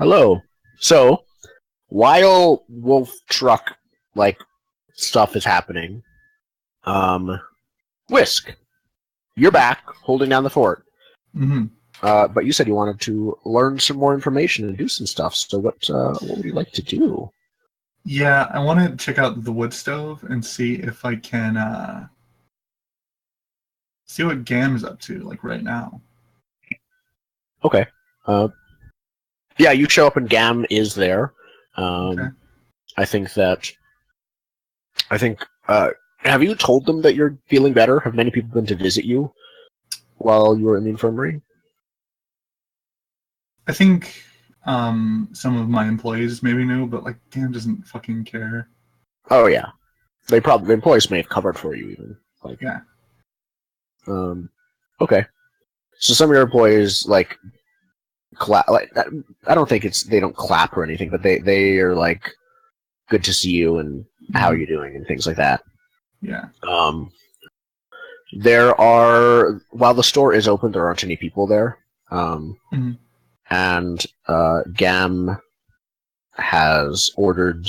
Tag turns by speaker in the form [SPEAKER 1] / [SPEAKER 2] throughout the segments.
[SPEAKER 1] Hello. So, while Wolf Truck stuff is happening, um, Whisk, you're back holding down the fort.
[SPEAKER 2] Mm-hmm.
[SPEAKER 1] But you said you wanted to learn some more information and do some stuff. So, what would you like to do?
[SPEAKER 2] Yeah, I want to check out the wood stove and see if I can see what Gam's up to, like right now.
[SPEAKER 1] Okay. Yeah, you show up and Gam is there.
[SPEAKER 2] Okay.
[SPEAKER 1] I think that. I think. Have you told them that you're feeling better? Have many people been to visit you while you were in the infirmary?
[SPEAKER 2] I think some of my employees maybe knew, but like Gam doesn't fucking care.
[SPEAKER 1] Oh yeah, the employees may have covered for you even.
[SPEAKER 2] Yeah.
[SPEAKER 1] Okay. So some of your employees clap. I don't think they don't clap or anything, but they are like good to see you and how are you doing and things like that.
[SPEAKER 2] Yeah.
[SPEAKER 1] There are while the store is open, there aren't any people there. And Gam has ordered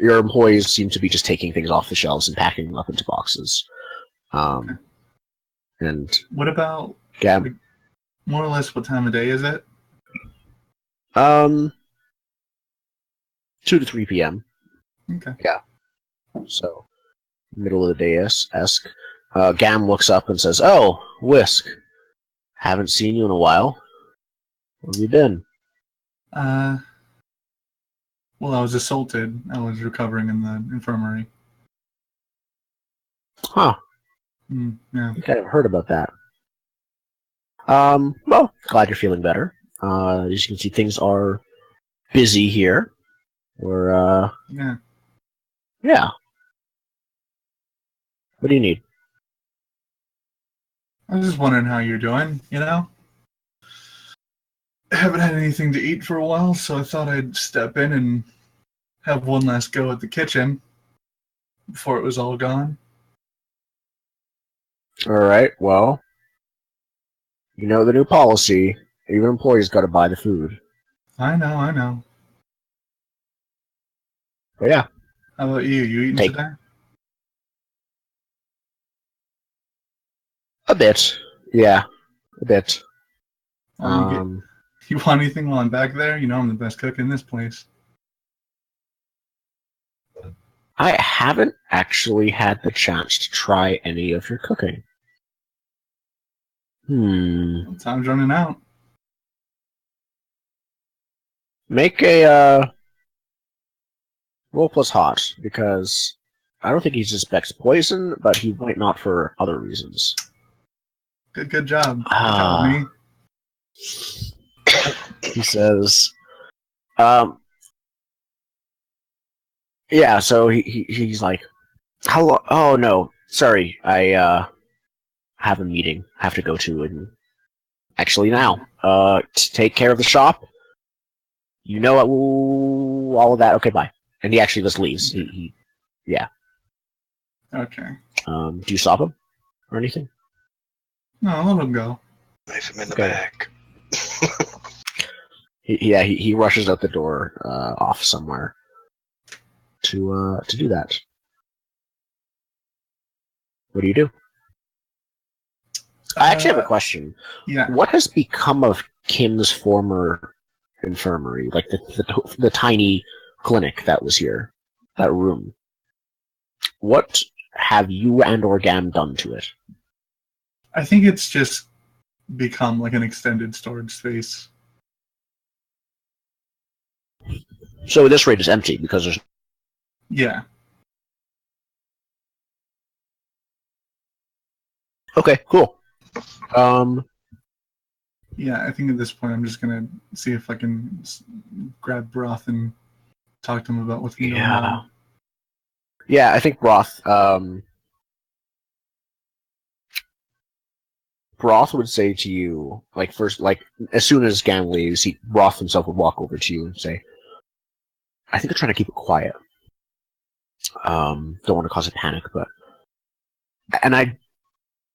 [SPEAKER 1] your employees seem to be just taking things off the shelves and packing them up into boxes.
[SPEAKER 2] Okay.
[SPEAKER 1] And
[SPEAKER 2] What about
[SPEAKER 1] Gam?
[SPEAKER 2] like, more or less what time of day is it?
[SPEAKER 1] 2 to 3 p.m.
[SPEAKER 2] Okay.
[SPEAKER 1] Yeah. So, middle of the day esque. Gam looks up and says, "Oh, Whisk, haven't seen you in a while. Where have you been?"
[SPEAKER 2] Well, I was assaulted. I was recovering in the infirmary.
[SPEAKER 1] Huh.
[SPEAKER 2] Yeah.
[SPEAKER 1] I think I've heard about that. Well, glad you're feeling better. As you can see, things are busy here. We're,
[SPEAKER 2] Yeah.
[SPEAKER 1] yeah. What do you need?
[SPEAKER 2] I was just wondering how you're doing, you know? I haven't had anything to eat for a while, so I thought I'd step in and have one last go at the kitchen before it was all gone.
[SPEAKER 1] All right. Well, you know the new policy. Even employees got to buy the food.
[SPEAKER 2] I know.
[SPEAKER 1] But yeah,
[SPEAKER 2] How about you? You eating today?
[SPEAKER 1] a bit. Yeah, a bit.
[SPEAKER 2] You want anything while I'm back there? You know I'm the best cook in this place.
[SPEAKER 1] I haven't actually had the chance to try any of your cooking.
[SPEAKER 2] Time's running out.
[SPEAKER 1] Make a roll plus hot, because I don't think he suspects poison, but he might not for other reasons.
[SPEAKER 2] Good job. Good job, me.
[SPEAKER 1] He says, yeah, so he's like, how long? Oh, no, sorry, I have a meeting I have to go to, and actually now, to take care of the shop. You know all of that. Okay, bye. And he actually just leaves. Yeah.
[SPEAKER 2] Okay.
[SPEAKER 1] Do you stop him or anything?
[SPEAKER 2] No, let him go.
[SPEAKER 3] Knife him in the back.
[SPEAKER 1] He rushes out the door off somewhere to do that. What do you do? I actually have a question.
[SPEAKER 2] Yeah.
[SPEAKER 1] What has become of Kim's former infirmary, like the tiny clinic that was here, that room? What have you and Orgam done to it?
[SPEAKER 2] I think it's just become like an extended storage space.
[SPEAKER 1] So at this rate, it's empty because there's.
[SPEAKER 2] Yeah.
[SPEAKER 1] Okay, cool.
[SPEAKER 2] Yeah, I think at this point I'm just gonna see if I can grab Broth and talk to him about what's going on.
[SPEAKER 1] Yeah, I think Broth would say to you, first, as soon as Gam leaves, Broth himself would walk over to you and say, I think they're trying to keep it quiet. Don't want to cause a panic, but... And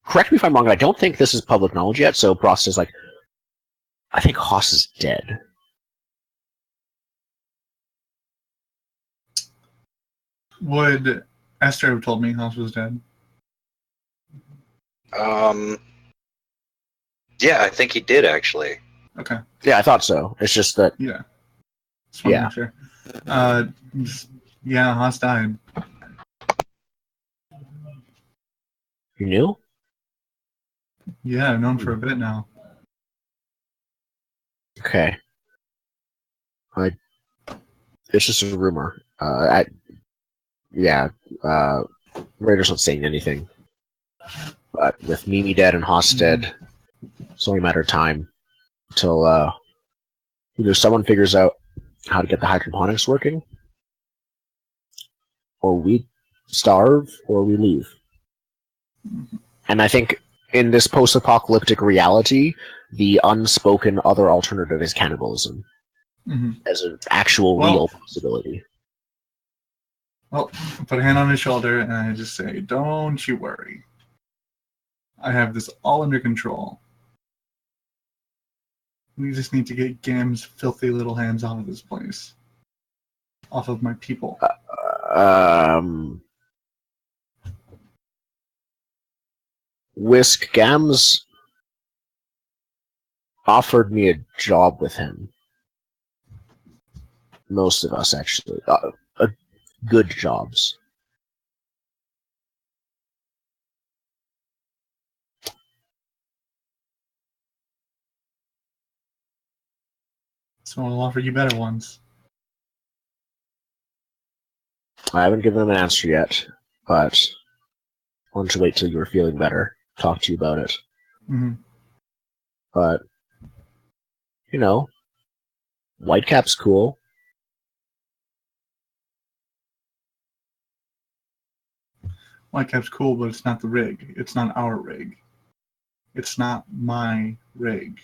[SPEAKER 1] correct me if I'm wrong, I don't think this is public knowledge yet, so Broth says, I think Haas is dead.
[SPEAKER 2] Would Esther have told me Haas was dead?
[SPEAKER 3] Yeah, I think he did actually.
[SPEAKER 2] Okay.
[SPEAKER 1] Yeah, I thought so. It's just that.
[SPEAKER 2] Yeah. Just want to
[SPEAKER 1] Yeah.
[SPEAKER 2] make sure. Yeah, Haas died.
[SPEAKER 1] You knew?
[SPEAKER 2] Yeah, I've known for a bit now.
[SPEAKER 1] Okay. It's just a rumor. Raiders not saying anything. But with Mimi dead and Haas dead, it's only a matter of time until either someone figures out how to get the hydroponics working, or we starve, or we leave. And I think in this post-apocalyptic reality, the unspoken other alternative is cannibalism as an actual real possibility.
[SPEAKER 2] Well, I put a hand on his shoulder and I just say, "Don't you worry. I have this all under control. We just need to get Gam's filthy little hands off of this place. Off of my people."
[SPEAKER 1] Whisk Gams offered me a job with him. Most of us, actually. Good jobs.
[SPEAKER 2] So I'll offer you better ones.
[SPEAKER 1] I haven't given him an answer yet, but I wanted to wait till you were feeling better. Talk to you about it. But, you know, Whitecap's cool.
[SPEAKER 2] Whitecap's cool, but it's not the rig. It's not our rig. It's not my rig.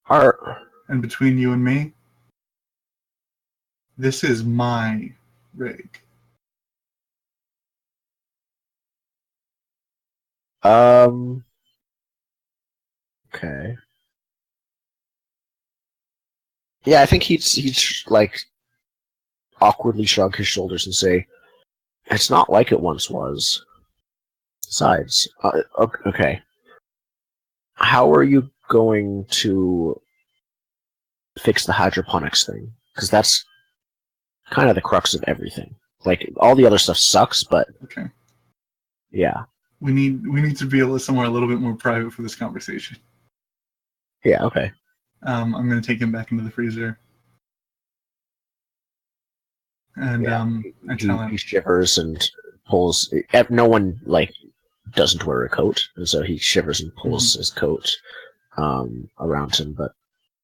[SPEAKER 2] And between you and me, this is my rig.
[SPEAKER 1] Okay. Yeah, I think he'd like awkwardly shrug his shoulders and say, "It's not like it once was." Besides, okay. How are you going to fix the hydroponics thing? Because that's kind of the crux of everything. Like, all the other stuff sucks, but
[SPEAKER 2] Okay.
[SPEAKER 1] yeah.
[SPEAKER 2] We need to be able to somewhere a little bit more private for this conversation.
[SPEAKER 1] Yeah, okay.
[SPEAKER 2] I'm going to take him back into the freezer. And I tell him.
[SPEAKER 1] He shivers and pulls. No one, like, doesn't wear a coat, and so he shivers and pulls his coat around him, but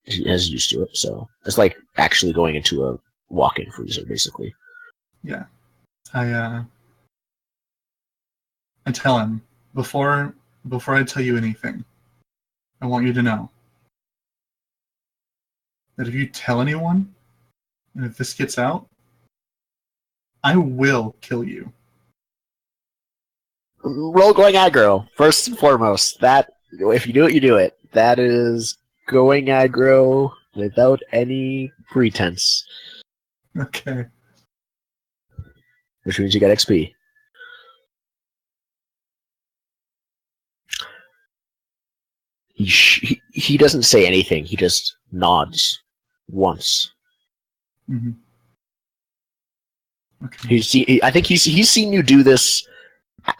[SPEAKER 1] he is used to it, so it's like actually going into a walk-in freezer, basically.
[SPEAKER 2] Yeah. I tell him, before I tell you anything, I want you to know that if you tell anyone, and if this gets out, I will kill you.
[SPEAKER 1] Roll going aggro, first and foremost. That, if you do it, you do it. That is going aggro without any pretense.
[SPEAKER 2] Okay.
[SPEAKER 1] Which means you get XP. He doesn't say anything. He just nods once.
[SPEAKER 2] Okay.
[SPEAKER 1] I think he's seen you do this.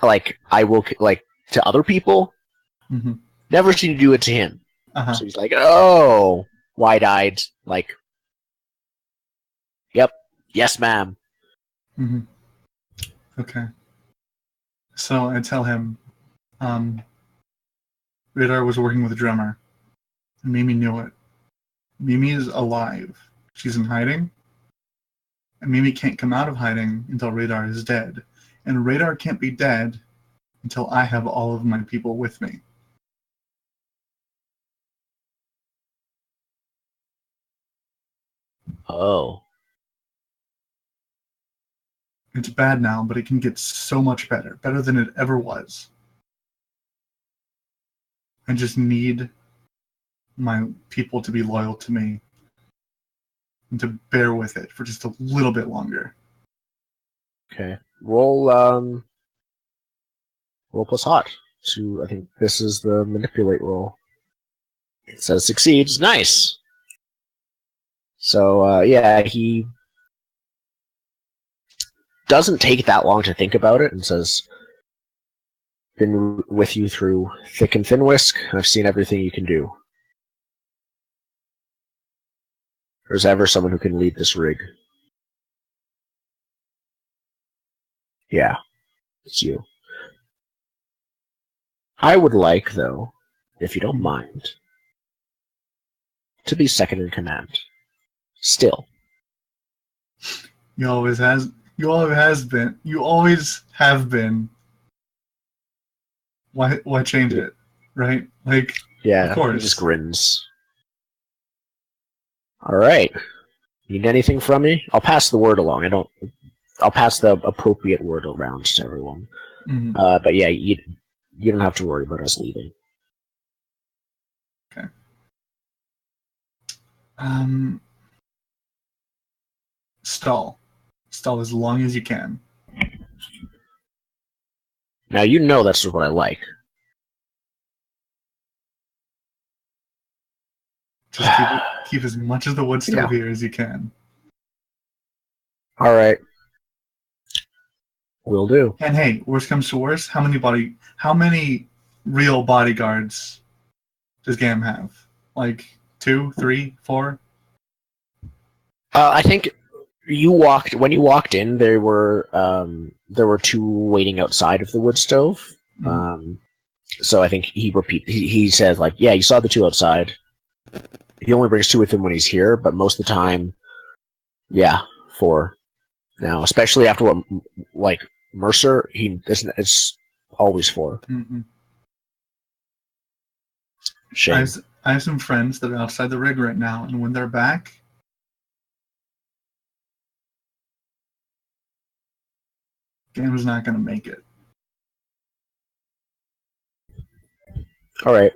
[SPEAKER 1] Like, to other people. Never seen you do it to him. So he's like, "Oh, wide-eyed, like, yep, yes, ma'am."
[SPEAKER 2] Okay. So I tell him, Radar was working with a drummer. And Mimi knew it. Mimi is alive. She's in hiding. And Mimi can't come out of hiding until Radar is dead. And Radar can't be dead until I have all of my people with me.
[SPEAKER 1] Oh.
[SPEAKER 2] It's bad now, but it can get so much better. Better than it ever was. I just need my people to be loyal to me. And to bear with it for just a little bit longer.
[SPEAKER 1] Okay. Roll plus hot. I think this is the manipulate roll. It says succeeds. Nice. So yeah, he doesn't take that long to think about it and says, "Been with you through thick and thin, Whisk. I've seen everything you can do. There's ever someone who can lead this rig. Yeah, it's you. I would like, though, if you don't mind, to be second in command. Still."
[SPEAKER 2] You always has. You always has been. You always have been. Why change it? Right? Like,
[SPEAKER 1] Yeah,
[SPEAKER 2] of course.
[SPEAKER 1] he just grins. All right. Need anything from me? I'll pass the word along. I'll pass the appropriate word around to everyone.
[SPEAKER 2] Mhm.
[SPEAKER 1] But yeah, you don't have to worry about us leaving.
[SPEAKER 2] Okay. Stall as long as you can.
[SPEAKER 1] Now you know that's what I like.
[SPEAKER 2] Just keep as much of the wood stove here as you can.
[SPEAKER 1] All right. Will do.
[SPEAKER 2] And hey, worst comes to worst, how many real bodyguards does Gam have? Like 2, 3, 4?
[SPEAKER 1] I think when you walked in, there were two waiting outside of the wood stove.
[SPEAKER 2] Mm.
[SPEAKER 1] So I think he says, like, yeah, you saw the two outside. He only brings 2 with him when he's here, but most of the time, yeah, 4. Now, especially after what, like, Mercer, it's always 4.
[SPEAKER 2] Mm-hmm.
[SPEAKER 1] Shame.
[SPEAKER 2] I have some friends that are outside the rig right now, and when they're back, Gam's not going to make it.
[SPEAKER 1] All right.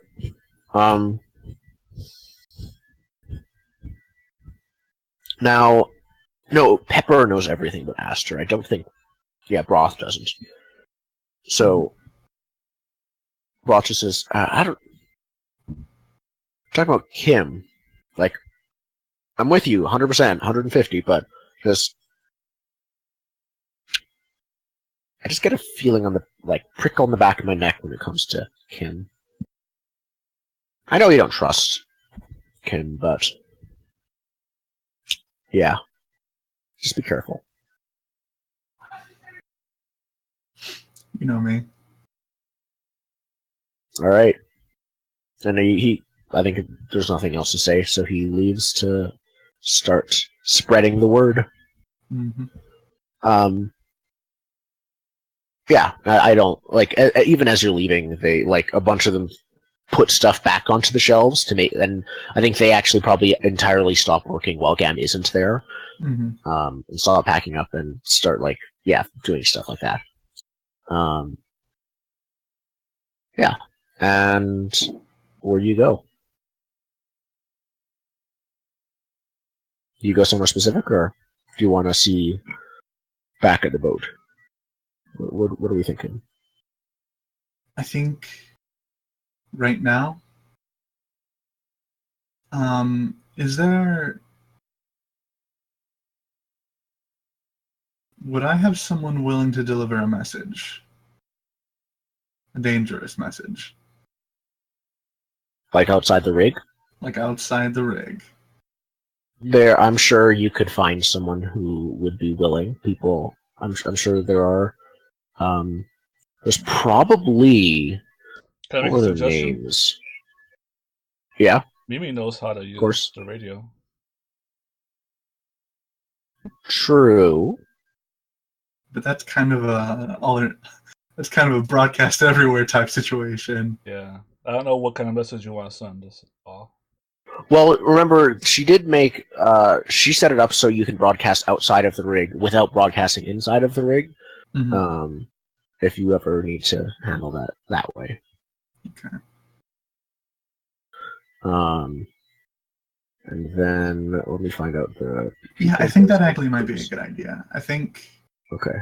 [SPEAKER 1] Now, no, Pepper knows everything but Aster. I don't think. Yeah, Broth doesn't. So, Broth just says, I don't. Talking about Kim, like, I'm with you, 100%, 150, but just. I just get a feeling on the, like, prick on the back of my neck when it comes to Kim. I know you don't trust Kim, but. Yeah. Just be careful.
[SPEAKER 2] You know me.
[SPEAKER 1] All right. And I think there's nothing else to say, so he leaves to start spreading the word.
[SPEAKER 2] Mm-hmm.
[SPEAKER 1] Yeah, I don't like. Even as you're leaving, they like a bunch of them put stuff back onto the shelves to make, and I think they actually probably entirely stop working while Gam isn't there.
[SPEAKER 2] Mm-hmm.
[SPEAKER 1] And start packing up and start doing stuff like that. Yeah, and where do you go? Do you go somewhere specific, or do you want to see back at the boat? What are we thinking?
[SPEAKER 2] I think right now, would I have someone willing to deliver a message? A dangerous message.
[SPEAKER 1] Like outside the rig?
[SPEAKER 2] Like outside the rig.
[SPEAKER 1] I'm sure you could find someone who would be willing. I'm sure there are. There's probably.
[SPEAKER 4] Can I make
[SPEAKER 1] What
[SPEAKER 4] a
[SPEAKER 1] are their
[SPEAKER 4] suggestion?
[SPEAKER 1] names? Yeah,
[SPEAKER 4] Mimi knows how to use
[SPEAKER 1] course.
[SPEAKER 4] the radio.
[SPEAKER 1] True.
[SPEAKER 2] But that's kind of a broadcast everywhere type situation.
[SPEAKER 4] Yeah. I don't know what kind of message you want to send. This all.
[SPEAKER 1] Well, remember, she did make. She set it up so you can broadcast outside of the rig without broadcasting inside of the rig.
[SPEAKER 2] Mm-hmm.
[SPEAKER 1] If you ever need to handle that way.
[SPEAKER 2] Okay.
[SPEAKER 1] And then let me find out the.
[SPEAKER 2] Yeah, I think that actually might be a good idea. I think.
[SPEAKER 1] Okay.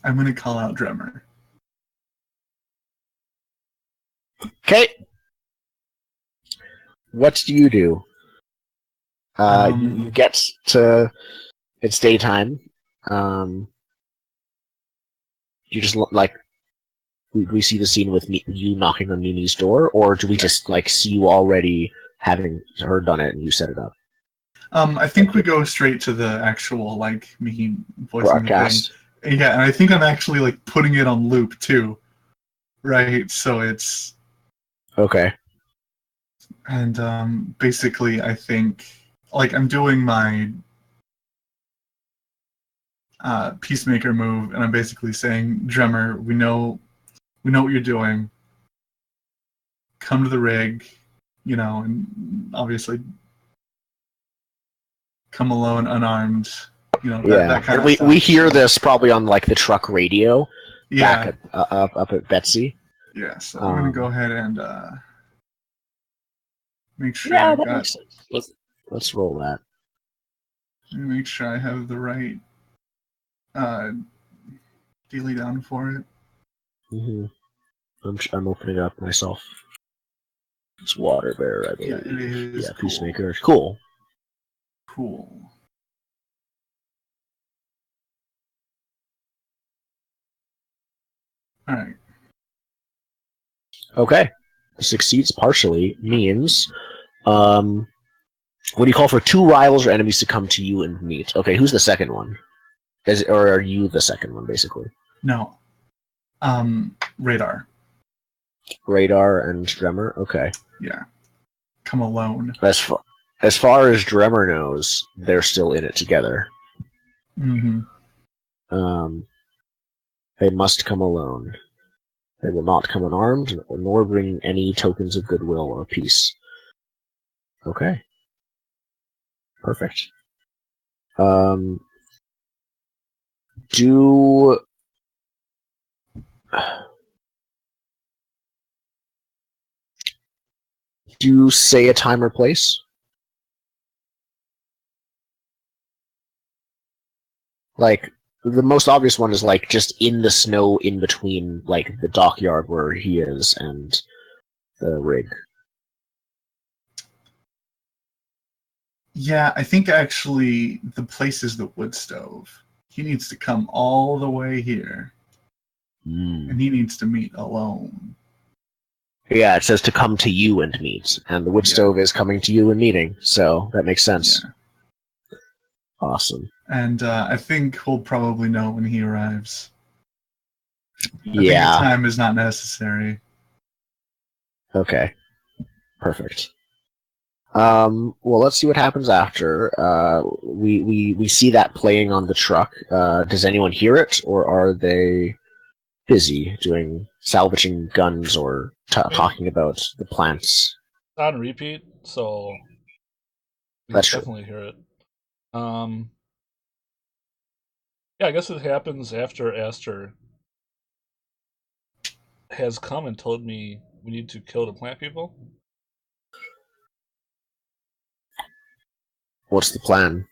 [SPEAKER 2] I'm gonna call out Drummer.
[SPEAKER 1] Okay. What do you do? You get to... It's daytime. You just, like... We see the scene with you knocking on Mimi's door, or do we just, like, see you already having her done it and you set it up?
[SPEAKER 2] I think we go straight to the actual, like, me voicing
[SPEAKER 1] Broadcast.
[SPEAKER 2] the thing. Yeah, and I think I'm actually, like, putting it on loop, too. Right? So it's...
[SPEAKER 1] Okay.
[SPEAKER 2] And, basically, I think... Like, I'm doing my... Peacemaker move, and I'm basically saying, Drummer, we know what you're doing. Come to the rig, you know, and obviously come alone unarmed, you know, that kind
[SPEAKER 1] and
[SPEAKER 2] of stuff.
[SPEAKER 1] we hear this probably on, like, the truck radio
[SPEAKER 2] Yeah,
[SPEAKER 1] back up at Betsy.
[SPEAKER 2] yeah, so I'm gonna go ahead and make sure
[SPEAKER 1] Yeah,
[SPEAKER 2] I
[SPEAKER 1] that
[SPEAKER 2] got,
[SPEAKER 1] makes sense. Let's roll that.
[SPEAKER 2] make sure I have the right dealie down for it.
[SPEAKER 1] Mm-hmm. I'm opening it up myself. It's Water Bear, I believe.
[SPEAKER 2] Yeah, it is.
[SPEAKER 1] Yeah,
[SPEAKER 2] Cool.
[SPEAKER 1] Peacemaker. Cool.
[SPEAKER 2] Cool. All right.
[SPEAKER 1] Okay. Succeeds partially means, what do you call for 2 rivals or enemies to come to you and meet? Okay, who's the second one? Or are you the second one, basically?
[SPEAKER 2] No. Radar.
[SPEAKER 1] Radar and Dremmer? Okay.
[SPEAKER 2] Yeah. Come alone.
[SPEAKER 1] As far as Dremmer knows, they're still in it together.
[SPEAKER 2] Mm-hmm.
[SPEAKER 1] They must come alone. They will not come unarmed, nor bring any tokens of goodwill or peace. Okay. Perfect. Do you say a time or place? Like, the most obvious one is, like, just in the snow in between, like, the dockyard where he is and the rig.
[SPEAKER 2] Yeah, I think actually the place is the wood stove. He needs to come all the way here, and he needs to meet alone.
[SPEAKER 1] Yeah, it says to come to you and meet, and the wood
[SPEAKER 2] Yeah.
[SPEAKER 1] stove is coming to you and meeting, so that makes sense.
[SPEAKER 2] Yeah.
[SPEAKER 1] Awesome.
[SPEAKER 2] And I think we'll probably know when he arrives. I think
[SPEAKER 1] Yeah.
[SPEAKER 2] time is not necessary.
[SPEAKER 1] Okay. Perfect. Well, let's see what happens after. We see that playing on the truck. Does anyone hear it, or are they busy doing salvaging guns or talking about the plants?
[SPEAKER 4] It's on repeat, so you
[SPEAKER 1] That's
[SPEAKER 4] can
[SPEAKER 1] true.
[SPEAKER 4] definitely hear it. Yeah, I guess it happens after Aster has come and told me we need to kill the plant people.
[SPEAKER 1] What's the plan?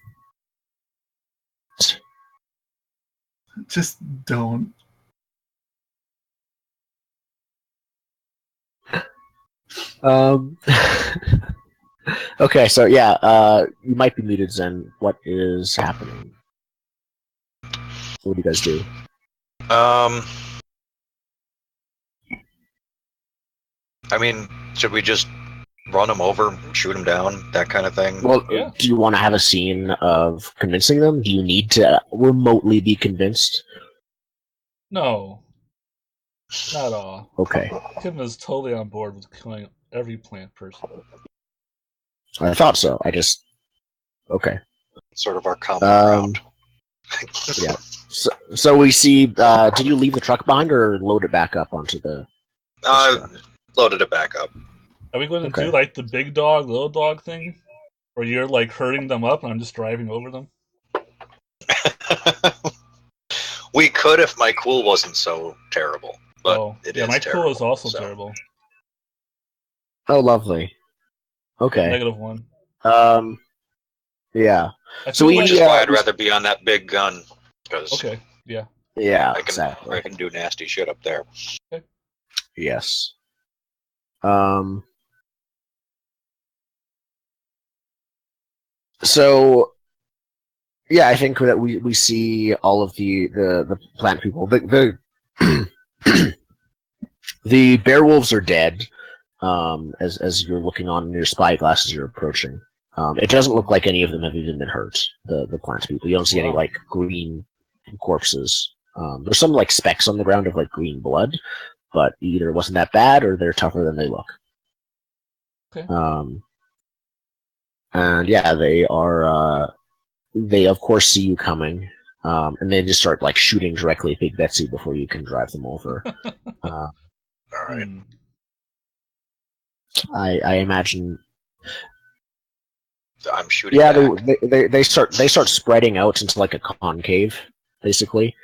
[SPEAKER 2] Just don't.
[SPEAKER 1] Okay, so yeah, you might be muted, Zen. What is happening? What do you guys do?
[SPEAKER 3] I mean, should we just run them over, shoot them down, that kind of thing?
[SPEAKER 1] Well,
[SPEAKER 4] Yeah.
[SPEAKER 1] do you want to have a scene of convincing them? Do you need to remotely be convinced?
[SPEAKER 4] No, not at all.
[SPEAKER 1] Okay,
[SPEAKER 4] Kim is totally on board with killing every plant person.
[SPEAKER 1] I thought so. I just... Okay.
[SPEAKER 3] Sort of our common ground.
[SPEAKER 1] Yeah. So we see... did you leave the truck behind or load it back up onto the...
[SPEAKER 3] Loaded it back up.
[SPEAKER 4] Are we going to
[SPEAKER 1] Okay.
[SPEAKER 4] do like the big dog, little dog thing? Where you're like herding them up and I'm just driving over them?
[SPEAKER 3] We could if my cool wasn't so terrible, but it is
[SPEAKER 4] my
[SPEAKER 3] terrible.
[SPEAKER 4] cool is also
[SPEAKER 3] so.
[SPEAKER 4] terrible.
[SPEAKER 1] Oh, lovely. Okay.
[SPEAKER 4] -1.
[SPEAKER 1] Yeah.
[SPEAKER 4] I
[SPEAKER 1] So
[SPEAKER 4] feel
[SPEAKER 1] we-
[SPEAKER 3] Which
[SPEAKER 4] like-
[SPEAKER 3] is why I'd rather be on that big gun. 'cause
[SPEAKER 4] Okay, yeah.
[SPEAKER 1] Yeah,
[SPEAKER 3] I
[SPEAKER 1] exactly.
[SPEAKER 3] can do nasty shit up there.
[SPEAKER 1] Yes. So yeah, I think that we see all of the plant people. The the bear wolves are dead. As you're looking on in your spy glasses, you're approaching. It doesn't look like any of them have even been hurt. The plant people. You don't see any
[SPEAKER 4] Wow.
[SPEAKER 1] like green corpses. There's some like specks on the ground of like green blood, but either it wasn't that bad or they're tougher than they look.
[SPEAKER 4] Okay.
[SPEAKER 1] And yeah, they are. They of course see you coming, and they just start like shooting directly at Big Betsy before you can drive them over.
[SPEAKER 3] All right.
[SPEAKER 4] Hmm.
[SPEAKER 1] I imagine.
[SPEAKER 3] I'm shooting
[SPEAKER 1] Yeah,
[SPEAKER 3] back.
[SPEAKER 1] they start spreading out into like a concave, basically.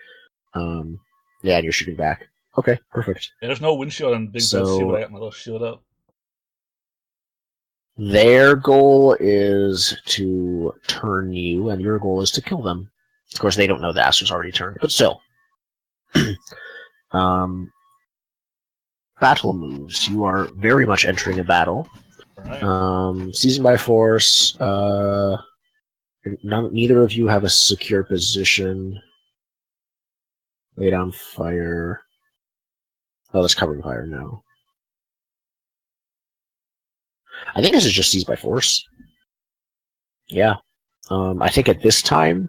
[SPEAKER 1] Yeah, and you're shooting back. Okay, perfect.
[SPEAKER 4] Yeah, there's no windshield on Big Betsy, but I
[SPEAKER 1] So
[SPEAKER 4] got my little shield up.
[SPEAKER 1] their goal is to turn you, and your goal is to kill them. Of course, they don't know the Aster's already turned, but still. um, battle moves. You are very much entering a battle.
[SPEAKER 4] Alright.
[SPEAKER 1] Seizing by force. Neither of you have a secure position. Lay down fire. Oh, that's covering fire now. I think this is just seize by force. Yeah. I think at this time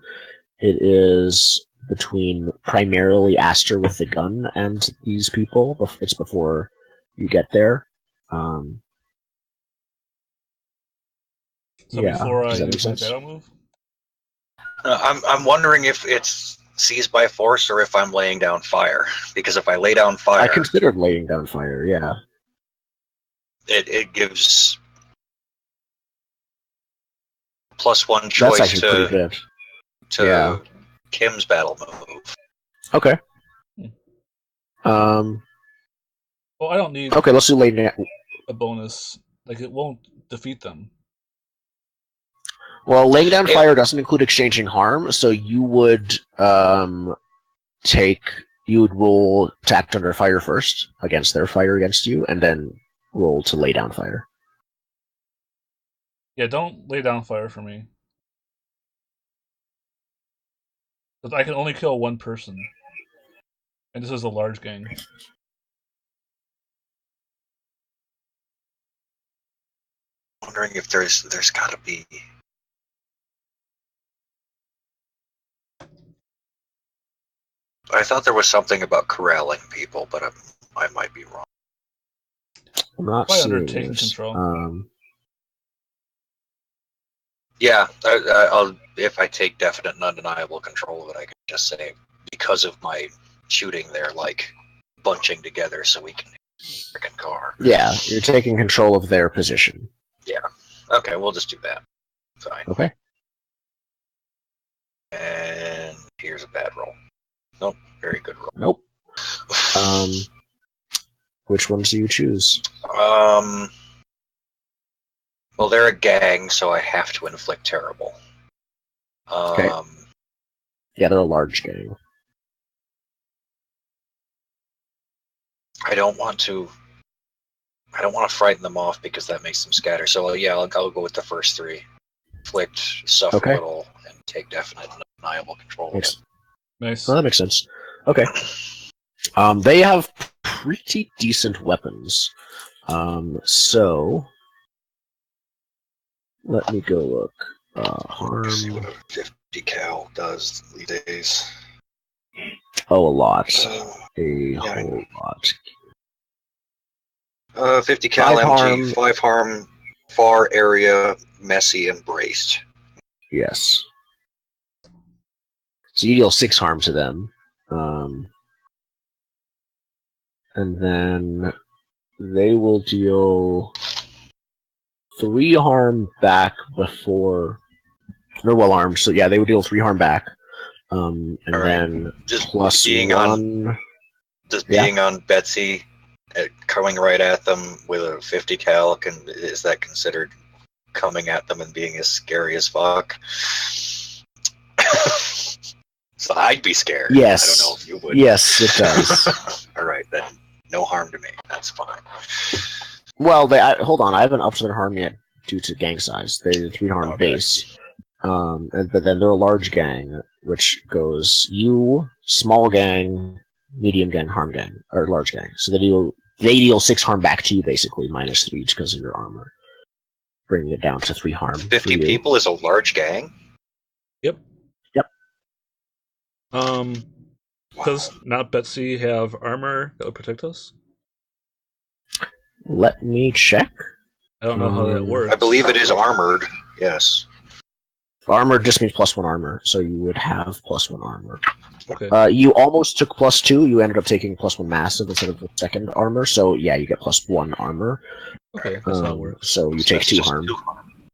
[SPEAKER 1] it is between primarily Aster with the gun and these people. It's before you get there.
[SPEAKER 4] So
[SPEAKER 1] Yeah.
[SPEAKER 4] before I
[SPEAKER 1] Does that make
[SPEAKER 4] use my
[SPEAKER 1] sense?
[SPEAKER 4] battle move?
[SPEAKER 3] I'm wondering if it's seized by force or if I'm laying down fire. Because if I lay down
[SPEAKER 1] I
[SPEAKER 3] fire,
[SPEAKER 1] considered laying down fire. Yeah.
[SPEAKER 3] it gives +1
[SPEAKER 1] That's
[SPEAKER 3] choice
[SPEAKER 1] actually pretty good.
[SPEAKER 3] to
[SPEAKER 1] Yeah.
[SPEAKER 3] Kim's battle move.
[SPEAKER 1] Okay.
[SPEAKER 4] Well, I don't need
[SPEAKER 1] Okay. Let's do lay down.
[SPEAKER 4] a bonus. Like, it won't defeat them.
[SPEAKER 1] Well, laying down
[SPEAKER 3] It-
[SPEAKER 1] fire doesn't include exchanging harm, so you would you would roll to act under fire first against their fire against you, and then roll to lay down fire.
[SPEAKER 4] Yeah, don't lay down fire for me. But I can only kill one person. And this is a large gang.
[SPEAKER 3] Wondering if there's got to be. I thought there was something about corralling people, but I might be wrong.
[SPEAKER 1] I'm not
[SPEAKER 4] Probably
[SPEAKER 1] seeing
[SPEAKER 4] under taking
[SPEAKER 1] this.
[SPEAKER 4] control.
[SPEAKER 3] Yeah, I'll if I take definite and undeniable control of it, I can just say because of my shooting, they're like bunching together so we can hit the freaking car.
[SPEAKER 1] Yeah, you're taking control of their position.
[SPEAKER 3] Yeah. Okay, we'll just do that. Fine.
[SPEAKER 1] Okay.
[SPEAKER 3] And here's a bad roll. Nope, very good roll.
[SPEAKER 1] Nope. Which ones do you choose?
[SPEAKER 3] Well, they're a gang, so I have to inflict terrible.
[SPEAKER 1] Okay. Yeah, they're a large gang.
[SPEAKER 3] I don't want to frighten them off because that makes them scatter. So yeah, I'll go with the first three. Inflict, suffer
[SPEAKER 1] Okay.
[SPEAKER 3] little, and take definite and undeniable control of it.
[SPEAKER 4] Nice.
[SPEAKER 1] Well, that makes sense. Okay. They have pretty decent weapons. So let me go look.
[SPEAKER 3] Let's see what
[SPEAKER 1] Harm.
[SPEAKER 3] a 50 cal does these days.
[SPEAKER 1] Oh, a lot.
[SPEAKER 3] Yeah, I
[SPEAKER 1] Whole
[SPEAKER 3] know.
[SPEAKER 1] lot.
[SPEAKER 3] 50 cal
[SPEAKER 1] 5
[SPEAKER 3] MG,
[SPEAKER 1] harm.
[SPEAKER 3] 5 harm, far area, messy, and braced.
[SPEAKER 1] Yes. So you deal 6 harm to them. And then they will deal 3 harm back before they're well armed. So yeah, they would deal 3 harm back. And
[SPEAKER 3] All right.
[SPEAKER 1] then
[SPEAKER 3] Just
[SPEAKER 1] plus
[SPEAKER 3] being
[SPEAKER 1] 1.
[SPEAKER 3] being on Betsy, coming right at them with a 50 cal, is that considered coming at them and being as scary as fuck? So I'd be scared.
[SPEAKER 1] Yes.
[SPEAKER 3] I don't know if you would.
[SPEAKER 1] Yes, it does.
[SPEAKER 3] All right, then. No harm to me. That's fine.
[SPEAKER 1] Well, hold on. I haven't upped their harm yet due to gang size. They're 3 harm
[SPEAKER 3] Okay.
[SPEAKER 1] base. But then they're a large gang, which goes you, small gang, medium gang, harm gang, or large gang. So they deal 6 harm back to you, basically, minus 3 because of your armor. Bringing it down to 3 harm.
[SPEAKER 3] 50
[SPEAKER 1] for you.
[SPEAKER 3] people is a large gang?
[SPEAKER 4] Yep.
[SPEAKER 1] Yep.
[SPEAKER 4] Does not Betsy have armor that would protect us?
[SPEAKER 1] Let me check.
[SPEAKER 4] I don't know how that works.
[SPEAKER 3] I believe it is armored. Yes.
[SPEAKER 1] Armor just means +1 armor, so you would have +1 armor.
[SPEAKER 4] Okay.
[SPEAKER 1] You almost took +2. You ended up taking +1 massive instead of the second armor, so yeah, you get +1 armor.
[SPEAKER 4] Okay, that's how it works.
[SPEAKER 1] So you
[SPEAKER 3] So
[SPEAKER 1] take
[SPEAKER 3] that's
[SPEAKER 1] 2
[SPEAKER 3] just
[SPEAKER 1] harm.
[SPEAKER 3] 2 harm.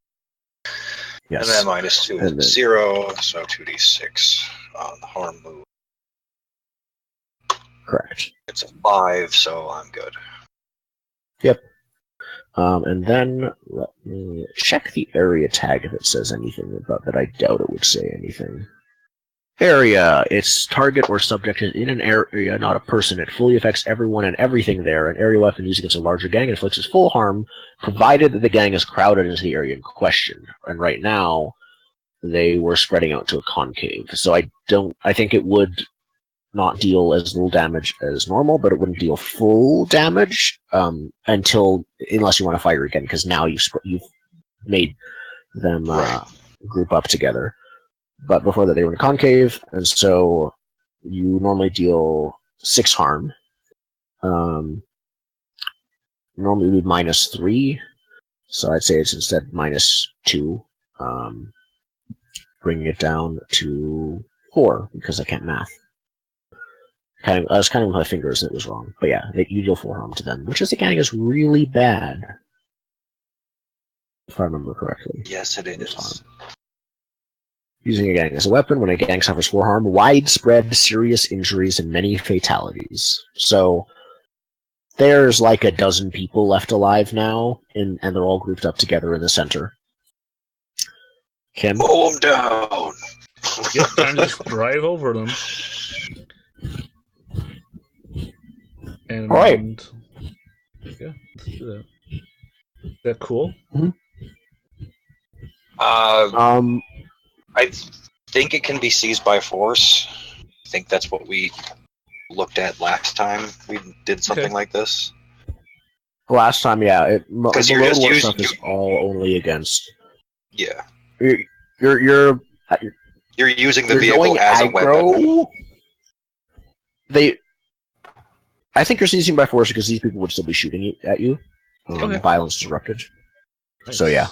[SPEAKER 1] Yes.
[SPEAKER 3] And then minus 2
[SPEAKER 1] And then-
[SPEAKER 3] is 0, so 2d6 on the harm move.
[SPEAKER 1] Correct.
[SPEAKER 3] It's a 5, so I'm good.
[SPEAKER 1] And then let me check the area tag if it says anything about that. I doubt it would say anything. Area. Its target or subject is in an area, not a person. It fully affects everyone and everything there. An area weapon used against a larger gang inflicts its full harm, provided that the gang is crowded into the area in question. And right now, they were spreading out to a concave. So I think it would not deal as little damage as normal, but it wouldn't deal full damage unless you want to fire again, because now you've made them group up together. But before that, they were in a concave, and so you normally deal 6 harm. Normally it would be -3, so I'd say it's instead -2, bringing it down to 4 because I can't math. I was kind of with my fingers and it was wrong. But yeah, you deal 4 harm to them, which as a gang is really bad. If I remember correctly.
[SPEAKER 3] Yes, it is.
[SPEAKER 1] Harm. Using a gang as a weapon, when a gang suffers 4 harm, widespread serious injuries and many fatalities. So there's like a dozen people left alive now, and they're all grouped up together in the center. Kim?
[SPEAKER 3] Mow them down!
[SPEAKER 4] Yep, time to just drive over them. And
[SPEAKER 1] Alright.
[SPEAKER 4] Yeah, let's do that. Is that cool?
[SPEAKER 3] I think it can be seized by force. I think that's what we looked at last time we did something like this.
[SPEAKER 1] Last time, yeah.
[SPEAKER 3] Because
[SPEAKER 1] The
[SPEAKER 3] you're
[SPEAKER 1] road
[SPEAKER 3] just
[SPEAKER 1] war
[SPEAKER 3] using-
[SPEAKER 1] stuff is all only against.
[SPEAKER 3] Yeah.
[SPEAKER 1] You're
[SPEAKER 3] You're using the
[SPEAKER 1] You're
[SPEAKER 3] vehicle
[SPEAKER 1] going
[SPEAKER 3] as a weapon.
[SPEAKER 1] aggro. I think you're seizing by force because these people would still be shooting at you.
[SPEAKER 4] Okay.
[SPEAKER 1] Violence disrupted.
[SPEAKER 4] Nice.
[SPEAKER 1] So yeah,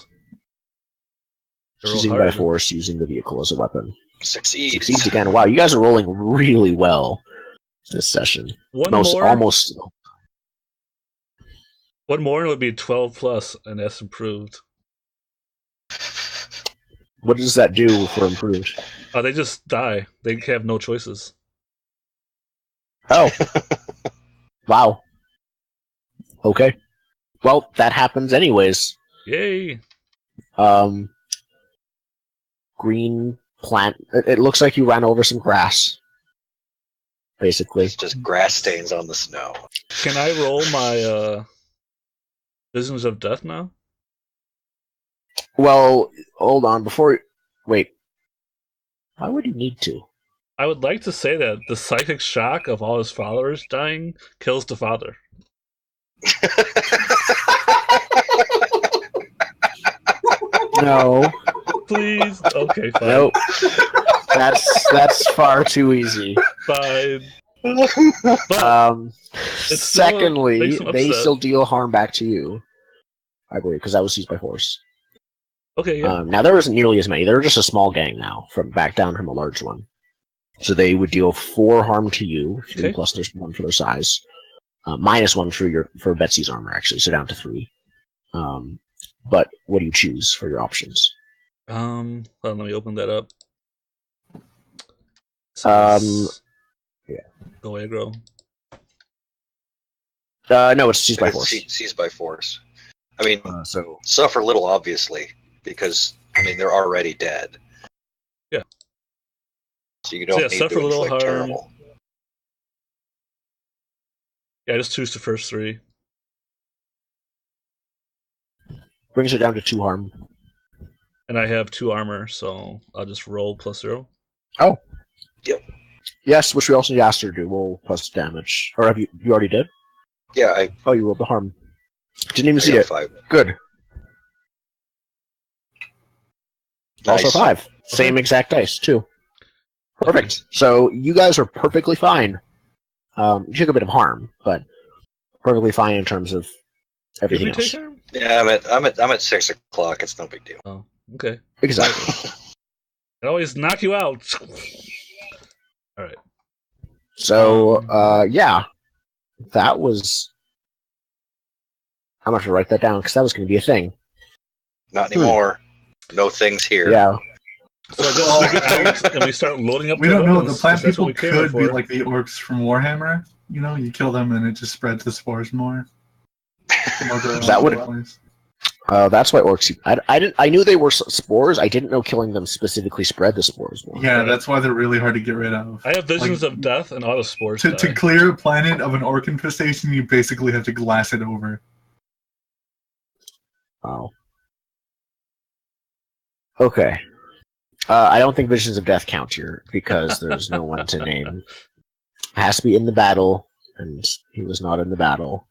[SPEAKER 4] They're all
[SPEAKER 1] seizing by
[SPEAKER 4] hard.
[SPEAKER 1] force, using the vehicle as a weapon.
[SPEAKER 3] Succeeds.
[SPEAKER 1] Succeeds again. Wow, you guys are rolling really well this session.
[SPEAKER 4] One
[SPEAKER 1] Most
[SPEAKER 4] more.
[SPEAKER 1] almost.
[SPEAKER 4] One more and it would be 12 plus, and that's improved.
[SPEAKER 1] What does that do for improved?
[SPEAKER 4] They just die. They have no choices.
[SPEAKER 1] Oh, wow. Okay. Well, that happens anyways.
[SPEAKER 4] Yay!
[SPEAKER 1] Green plant. It looks like you ran over some grass. Basically.
[SPEAKER 3] It's just grass stains on the snow.
[SPEAKER 4] Can I roll my Visions of Death now?
[SPEAKER 1] Well, hold on. Wait. Why would you need to?
[SPEAKER 4] I would like to say that the psychic shock of all his followers dying kills the father.
[SPEAKER 1] No.
[SPEAKER 4] Please? Okay, fine.
[SPEAKER 1] Nope. That's far too easy.
[SPEAKER 4] Fine. But it's still
[SPEAKER 1] Secondly,
[SPEAKER 4] makes them
[SPEAKER 1] they
[SPEAKER 4] upset.
[SPEAKER 1] still deal harm back to you. I believe, because that was used by force.
[SPEAKER 4] okay, yeah.
[SPEAKER 1] Now there isn't nearly as many. They're just a small gang now, from back down from a large one. So they would deal 4 harm to you, 3
[SPEAKER 4] Okay.
[SPEAKER 1] plus there's 1 for their size, -1 for Betsy's armor actually, so down to 3. But what do you choose for your options?
[SPEAKER 4] Hold on, let me open that up.
[SPEAKER 1] Yeah.
[SPEAKER 4] Go aggro.
[SPEAKER 1] No, it's seized by
[SPEAKER 3] It's
[SPEAKER 1] force.
[SPEAKER 3] seized by force. I mean,
[SPEAKER 1] So
[SPEAKER 3] suffer little, obviously, because, I mean, they're already dead.
[SPEAKER 4] Yeah.
[SPEAKER 3] So you don't need
[SPEAKER 4] suffer
[SPEAKER 3] to
[SPEAKER 4] a little
[SPEAKER 3] inflict
[SPEAKER 4] harm.
[SPEAKER 3] terrible.
[SPEAKER 4] Yeah, just choose the first 3.
[SPEAKER 1] Brings it down to 2 harm.
[SPEAKER 4] And I have 2 armor, so I'll just roll +0.
[SPEAKER 1] Oh.
[SPEAKER 3] Yep.
[SPEAKER 1] Yes, which we also need Aster to do. Roll plus damage. Or have you already did?
[SPEAKER 3] Yeah,
[SPEAKER 1] Oh, you rolled the harm. Didn't even
[SPEAKER 3] I
[SPEAKER 1] see
[SPEAKER 3] got
[SPEAKER 1] it.
[SPEAKER 3] 5.
[SPEAKER 1] Good.
[SPEAKER 3] Nice.
[SPEAKER 1] Also 5. Same exact dice, too. Perfect. So you guys are perfectly fine. You took a bit of harm, but perfectly fine in terms of
[SPEAKER 4] Did
[SPEAKER 1] everything
[SPEAKER 4] we take
[SPEAKER 1] else.
[SPEAKER 4] harm?
[SPEAKER 3] Yeah, I'm at 6 o'clock. It's no big deal.
[SPEAKER 4] Oh, okay.
[SPEAKER 1] Exactly.
[SPEAKER 4] I always knock you out. All right.
[SPEAKER 1] So, yeah. That was... I'm going to write that down, because that was going to be a thing.
[SPEAKER 3] Not anymore. No things here.
[SPEAKER 1] Yeah.
[SPEAKER 4] So I guess we get out and we start loading up.
[SPEAKER 2] We
[SPEAKER 4] the
[SPEAKER 2] don't know.
[SPEAKER 4] weapons,
[SPEAKER 2] The plant
[SPEAKER 4] 'cause that's what
[SPEAKER 2] people
[SPEAKER 4] we came here
[SPEAKER 2] could be
[SPEAKER 4] for.
[SPEAKER 2] like the orcs from Warhammer. You know, you kill them and it just spreads the spores more.
[SPEAKER 1] Is that what that's why orcs... I knew they were spores. I didn't know killing them specifically spread the spores more.
[SPEAKER 2] Yeah, that's why they're really hard to get rid of.
[SPEAKER 4] I have visions
[SPEAKER 2] Like,
[SPEAKER 4] of death and auto spores.
[SPEAKER 2] To clear a planet of an orc infestation, you basically have to glass it over.
[SPEAKER 1] Wow. Okay. I don't think Visions of Death count here, because there's no one to name. It has to be in the battle, and he was not in the battle.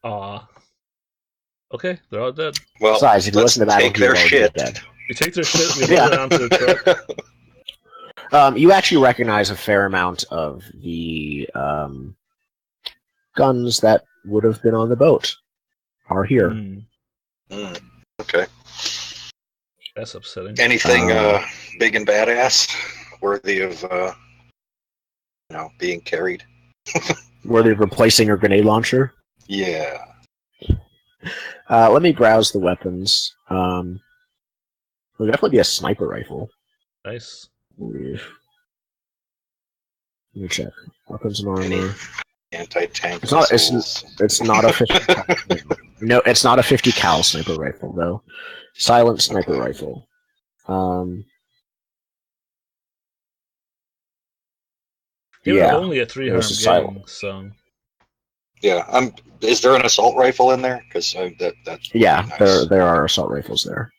[SPEAKER 4] Okay, they're all dead.
[SPEAKER 3] Well,
[SPEAKER 1] Besides, if he
[SPEAKER 3] let's
[SPEAKER 1] wasn't in the battle,
[SPEAKER 3] take
[SPEAKER 1] he was
[SPEAKER 3] their
[SPEAKER 1] already
[SPEAKER 3] shit.
[SPEAKER 1] dead.
[SPEAKER 4] We take their shit, we load it onto the truck.
[SPEAKER 1] You actually recognize a fair amount of the guns that would have been on the boat are here.
[SPEAKER 3] Okay.
[SPEAKER 4] That's upsetting.
[SPEAKER 3] Anything big and badass, worthy of being carried?
[SPEAKER 1] Were they replacing her grenade launcher?
[SPEAKER 3] Yeah.
[SPEAKER 1] Let me browse the weapons. There'll definitely be a sniper rifle.
[SPEAKER 4] Nice.
[SPEAKER 1] Let me check. Weapons and
[SPEAKER 3] Any
[SPEAKER 1] armor.
[SPEAKER 3] anti-tank
[SPEAKER 1] It's not.
[SPEAKER 3] missiles?
[SPEAKER 1] It's not a 50 cal. No, it's not a 50 cal sniper rifle though. Silent sniper rifle.
[SPEAKER 4] They were
[SPEAKER 1] Yeah.
[SPEAKER 4] only a 3 harm
[SPEAKER 1] There's a silent.
[SPEAKER 4] gang, so
[SPEAKER 3] Yeah. Is there an assault rifle in there? Because that's
[SPEAKER 1] Yeah,
[SPEAKER 3] nice.
[SPEAKER 1] there are assault rifles there.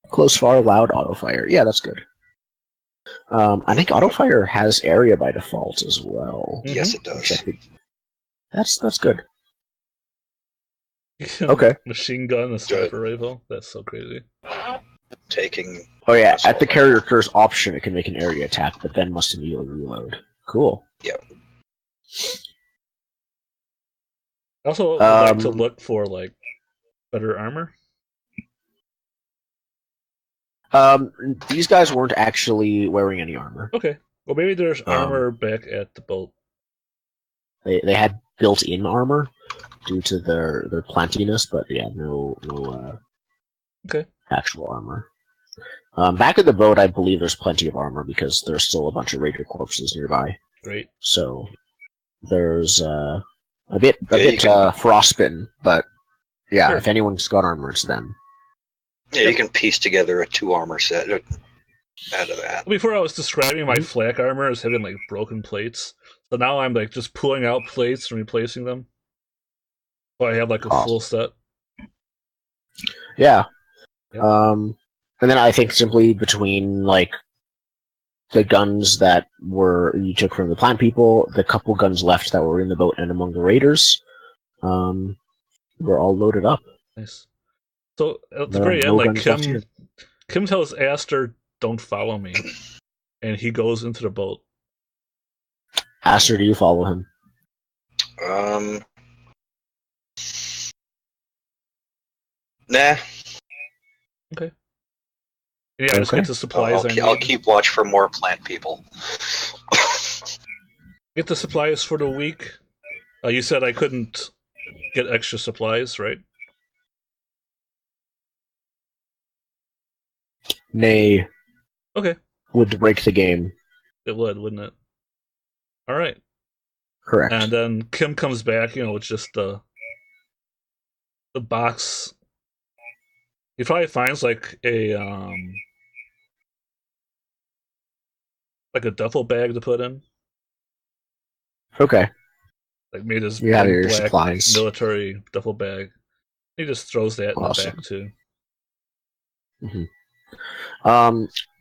[SPEAKER 1] Close fire, loud auto fire. Yeah, that's good. I think auto fire has area by default as well.
[SPEAKER 3] Yes, it does.
[SPEAKER 1] That's good. Okay.
[SPEAKER 4] Machine gun, a sniper rifle. That's so crazy.
[SPEAKER 3] Taking.
[SPEAKER 1] Oh yeah, at the carrier curse option, it can make an area attack, but then must immediately reload. Cool.
[SPEAKER 3] Yep.
[SPEAKER 4] I also would like to look for better armor.
[SPEAKER 1] These guys weren't actually wearing any armor.
[SPEAKER 4] Okay. Well, maybe there's armor back at the boat.
[SPEAKER 1] They had built-in armor due to their plantiness, but yeah, no
[SPEAKER 4] okay.
[SPEAKER 1] Actual armor. Back at the boat, I believe there's plenty of armor because there's still a bunch of raider corpses nearby.
[SPEAKER 4] Great.
[SPEAKER 1] So there's a bit frostbitten, but yeah,
[SPEAKER 4] Sure.
[SPEAKER 1] If anyone's got armor, it's them.
[SPEAKER 3] Yeah, you can piece together a 2 armor set out of that.
[SPEAKER 4] Before I was describing my flak armor as having broken plates, so now I'm just pulling out plates and replacing them. So I have a full set.
[SPEAKER 1] Yeah.
[SPEAKER 4] Yep.
[SPEAKER 1] And then I think simply between the guns that you took from the plant people, the couple guns left that were in the boat and among the raiders, were all loaded up.
[SPEAKER 4] Nice. So at the very end, Kim tells Aster, "Don't follow me," and he goes into the boat.
[SPEAKER 1] Aster, do you follow him?
[SPEAKER 4] Okay.
[SPEAKER 3] Nah.
[SPEAKER 4] Yeah, I just get the supplies.
[SPEAKER 3] I'll keep watch for more plant people.
[SPEAKER 4] Get the supplies for the week. You said I couldn't get extra supplies, right?
[SPEAKER 1] Nay.
[SPEAKER 4] Okay.
[SPEAKER 1] Would break the game.
[SPEAKER 4] It would, wouldn't it? All right.
[SPEAKER 1] Correct.
[SPEAKER 4] And then Kim comes back, with just the box. He probably finds a like a duffel bag to put in.
[SPEAKER 1] Okay.
[SPEAKER 4] Like made his
[SPEAKER 1] You have
[SPEAKER 4] big
[SPEAKER 1] your
[SPEAKER 4] black
[SPEAKER 1] supplies.
[SPEAKER 4] military duffel bag. He just throws that in the
[SPEAKER 1] Awesome.
[SPEAKER 4] back too.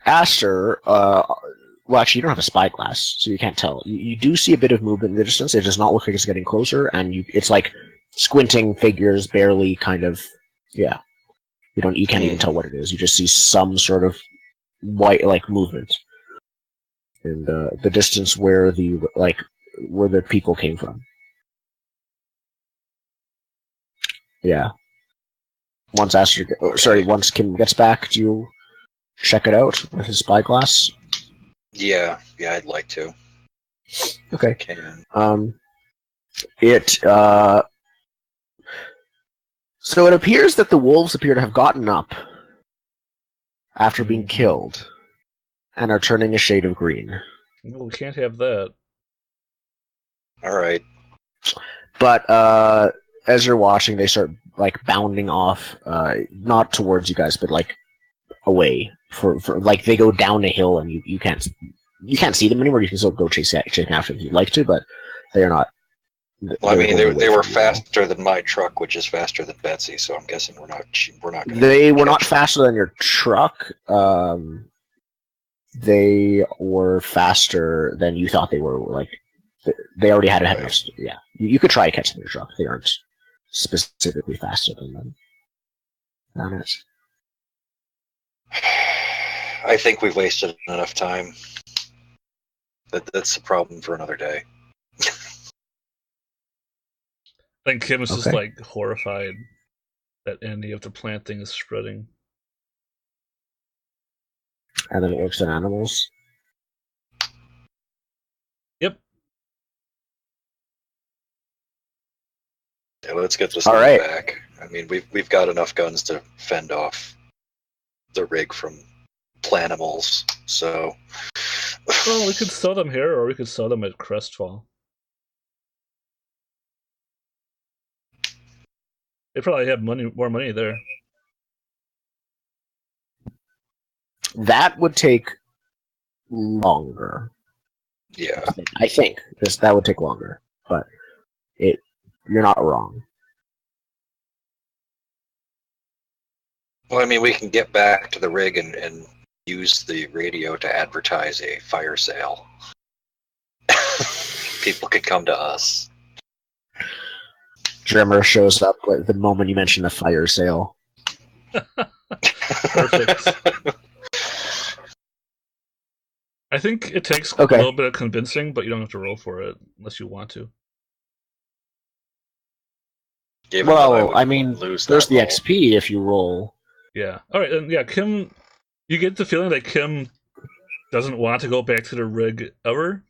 [SPEAKER 1] Aster, well, actually, you don't have a spyglass, so you can't tell. You do see a bit of movement in the distance. It does not look like it's getting closer, and it's like squinting figures, barely kind of, yeah. You can't even tell what it is. You just see some sort of white, like, movement in the distance where the people came from. Yeah. Once Kim gets back, do you check it out with his spyglass?
[SPEAKER 3] Yeah, I'd like to.
[SPEAKER 1] Okay.
[SPEAKER 3] Can.
[SPEAKER 1] So it appears that the wolves appear to have gotten up after being killed and are turning a shade of green.
[SPEAKER 4] Well, we can't have that.
[SPEAKER 3] All right.
[SPEAKER 1] But as you're watching, they start like bounding off, not towards you guys, but like away. For like they go down a hill, and you can't see them anymore. You can still go chase after them if you'd like to, but they are not.
[SPEAKER 3] Well, I mean, they were faster than my truck, which is faster than Betsy. So I'm guessing we're not.
[SPEAKER 1] They were not faster than your truck. They were faster than you thought they were. Like they already had enough. Yeah, you could try to catch them in your truck. They aren't specifically faster than them. On it.
[SPEAKER 3] I think we've wasted enough time. That's a problem for another day.
[SPEAKER 4] I think Kim is just like horrified that any of the plant thing is spreading.
[SPEAKER 1] And then it works on animals.
[SPEAKER 4] Yep.
[SPEAKER 3] Yeah, let's get this thing back. I mean, we've got enough guns to fend off the rig from planimals. So.
[SPEAKER 4] Well, we could sell them here, or we could sell them at Crestfall. They probably have more money there.
[SPEAKER 1] That would take longer.
[SPEAKER 3] Yeah.
[SPEAKER 1] I think that would take longer, but you're not wrong.
[SPEAKER 3] Well, I mean, we can get back to the rig and use the radio to advertise a fire sale. People could come to us.
[SPEAKER 1] Drummer shows up the moment you mention the fire sale.
[SPEAKER 4] Perfect. I think it takes a little bit of convincing, but you don't have to roll for it unless you want to.
[SPEAKER 1] Well, I mean, there's the XP if you roll.
[SPEAKER 4] Yeah. All right. And yeah, Kim, you get the feeling that Kim doesn't want to go back to the rig ever.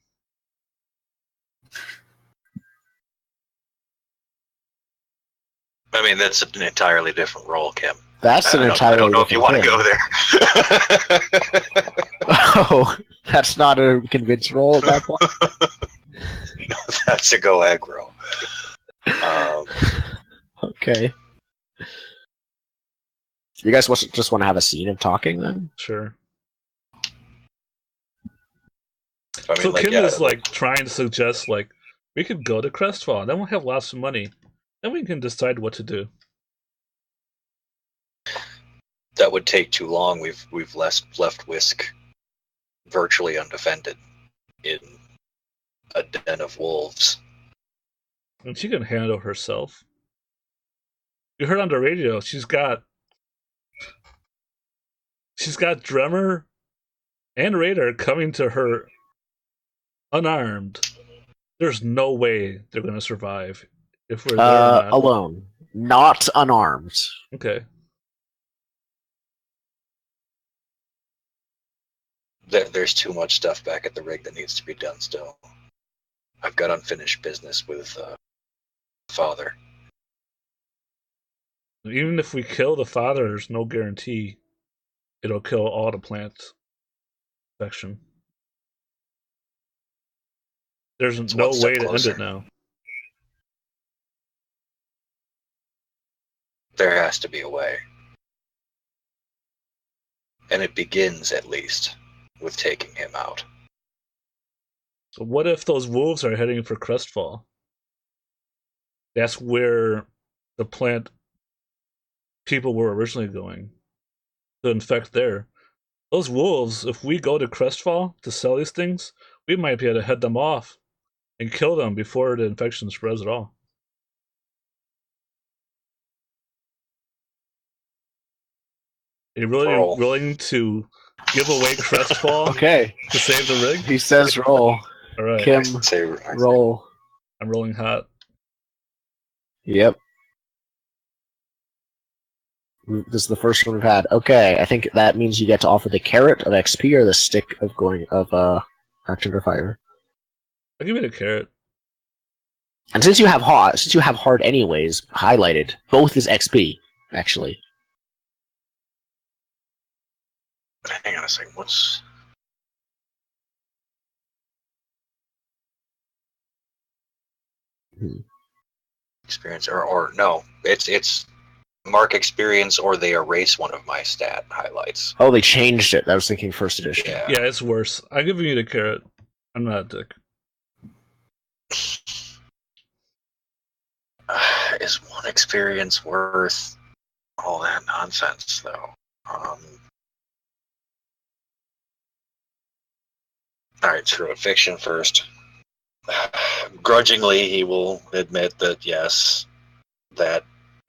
[SPEAKER 3] I mean, that's an entirely different role, Kim.
[SPEAKER 1] That's an entirely different role.
[SPEAKER 3] I don't know if you want to go there.
[SPEAKER 1] Oh, that's not a convince roll at that point?
[SPEAKER 3] No, that's a go aggro.
[SPEAKER 1] Okay. You guys just want to have a scene of talking then?
[SPEAKER 4] Sure.
[SPEAKER 3] I mean,
[SPEAKER 4] so Kim is like trying to suggest like we could go to Crestfall, then we'll have lots of money. Then we can decide what to do.
[SPEAKER 3] That would take too long. We've left Whisk virtually undefended in a den of wolves.
[SPEAKER 4] And she can handle herself. You heard on the radio, she's got Drummer and Raider coming to her unarmed. There's no way they're going to survive if we're there
[SPEAKER 1] alone, not unarmed.
[SPEAKER 4] Okay.
[SPEAKER 3] There's too much stuff back at the rig that needs to be done still. I've got unfinished business with father.
[SPEAKER 4] Even if we kill the father, there's no guarantee it'll kill all the plant section. There's no way to end it now.
[SPEAKER 3] There has to be a way. And it begins, at least, with taking him out.
[SPEAKER 4] So what if those wolves are heading for Crestfall? That's where the plant people were originally going to infect there. Those wolves, if we go to Crestfall to sell these things, we might be able to head them off and kill them before the infection spreads at all. Are you really
[SPEAKER 3] Roll.
[SPEAKER 4] willing to give away Crestfall
[SPEAKER 1] Okay.
[SPEAKER 4] to save the rig?
[SPEAKER 1] He says roll.
[SPEAKER 4] All right,
[SPEAKER 1] Kim,
[SPEAKER 3] I say
[SPEAKER 1] roll.
[SPEAKER 4] I'm rolling hot.
[SPEAKER 1] Yep. This is the first one we've had. Okay, I think that means you get to offer the carrot of XP or the stick of action to fire.
[SPEAKER 4] I'll give it a carrot.
[SPEAKER 1] And since you have hard anyways, highlighted, both is XP, actually.
[SPEAKER 3] Hang on a second. What's experience or no? It's mark experience or they erase one of my stat highlights.
[SPEAKER 1] Oh, they changed it. I was thinking first edition.
[SPEAKER 4] Yeah, it's worse. I'm giving you the carrot. I'm not a dick.
[SPEAKER 3] Is one experience worth all that nonsense, though? All right, screw it. Fiction first. Grudgingly, he will admit that yes, that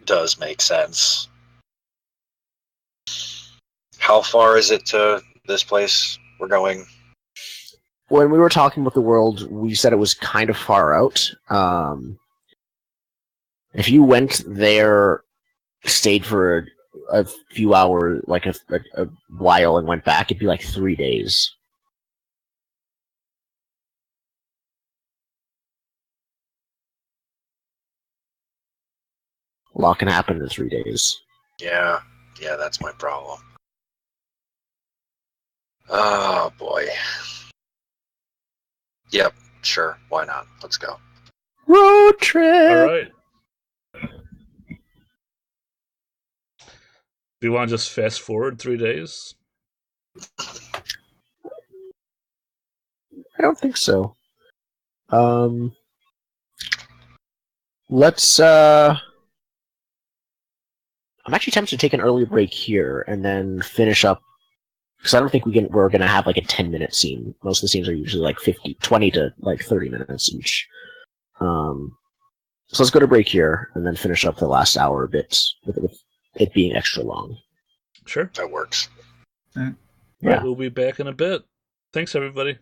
[SPEAKER 3] does make sense. How far is it to this place we're going?
[SPEAKER 1] When we were talking about the world, we said it was kind of far out. If you went there, stayed for a few hours, like a while, and went back, it'd be like 3 days. A lot can happen in 3 days.
[SPEAKER 3] Yeah, that's my problem. Oh boy. Yep, sure. Why not? Let's go.
[SPEAKER 1] Road trip!
[SPEAKER 4] Alright. Do you want to just fast forward 3 days?
[SPEAKER 1] I don't think so. Let's, I'm actually tempted to take an early break here and then finish up, because I don't think we're going to have like a 10-minute scene. Most of the scenes are usually like 20 to like 30 minutes each. So let's go to break here and then finish up the last hour a bit, with it being extra long.
[SPEAKER 4] Sure.
[SPEAKER 3] That works.
[SPEAKER 1] Yeah.
[SPEAKER 4] Right, we'll be back in a bit. Thanks, everybody.